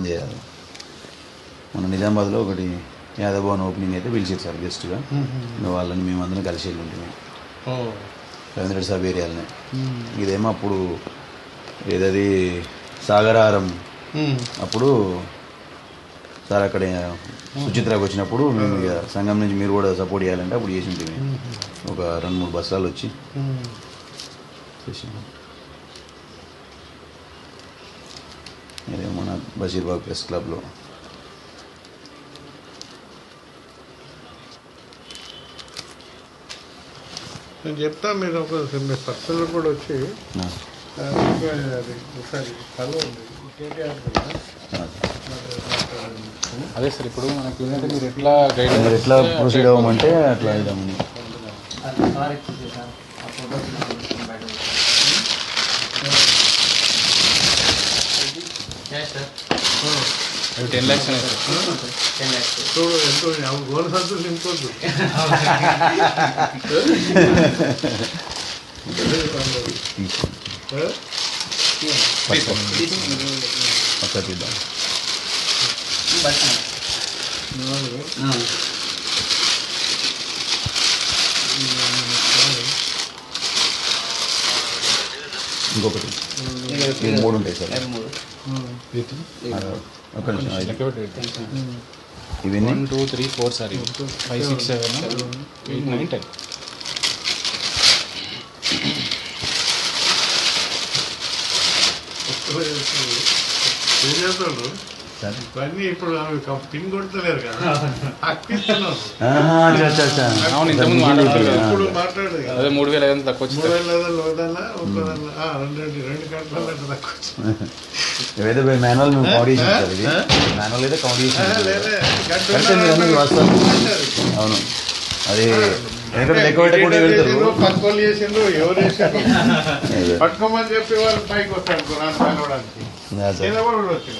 చేయాలి. మన నిజామాబాద్లో ఒకటి యాదవ్ భవన్ ఓపెనింగ్ అయితే పిలిచారు సార్ గెస్ట్గా. ఇంకా వాళ్ళని మేమందరం కలిసి వెళ్ళి ఉంటుంది. రవీంద్ర రెడ్డి సార్ ఏరియాలనే. ఇదేమో అప్పుడు ఏదది సాగరహారం అప్పుడు సార్ అక్కడ సుచిత్రకు వచ్చినప్పుడు మేము ఇక సంఘం నుంచి మీరు కూడా సపోర్ట్ చేయాలంటే అప్పుడు చేసి ఉంటుంది. ఒక 2-3 బస్సాలు వచ్చి చేసాము. ఇదేమో మన బషీర్బాగ్ ప్రెస్ క్లబ్లో నేను చెప్తా. మీరు ఒకసారి మీ పర్సనల్ కూడా వచ్చి ఒకసారి కలవండి. అదే సార్ ఇప్పుడు మనకి ఏంటంటే మీరు ఎట్లా ప్రొసీడ్ అవ్వమంటే అట్లా ఇద్దామని. అవి 10 lakhs ఉన్నాయి సార్. 10 lakhs చూడు ఎంతో గోల సంతోషం నింపొద్దు. పక్క తీద్దాం. ఇంకొకటి 3 ఉంటాయి సార్. ఒక్క నిమిషం. ఇవన్నీ 1 2 3 4 సార్. 5 6 7 8 9 10. ఇవన్నీ ఇప్పుడు పిన్ కొడతలేరు కదా, అక్కిస్తున్నారు. ఇప్పుడు మాట్లాడదు అదే 3,500 తక్కువ వచ్చింది. 2 గంటల తక్కువ వచ్చింది. ఏదైతే మాన్యువల్ మేము కౌంట్ చేసాం సార్. ఇది మాన్యువల్ అయితే కౌంట్ చేసాం. అవును, అది ఎందుకంటే లెక్క పెట్టకుండా వెళ్తారు. పట్టుకోలు చేసిండ్రు, ఎవరు చేసిండ్రు పట్టుకోమని చెప్పి వాళ్ళు పైకి వస్తాడు కనవడానికి. వచ్చింది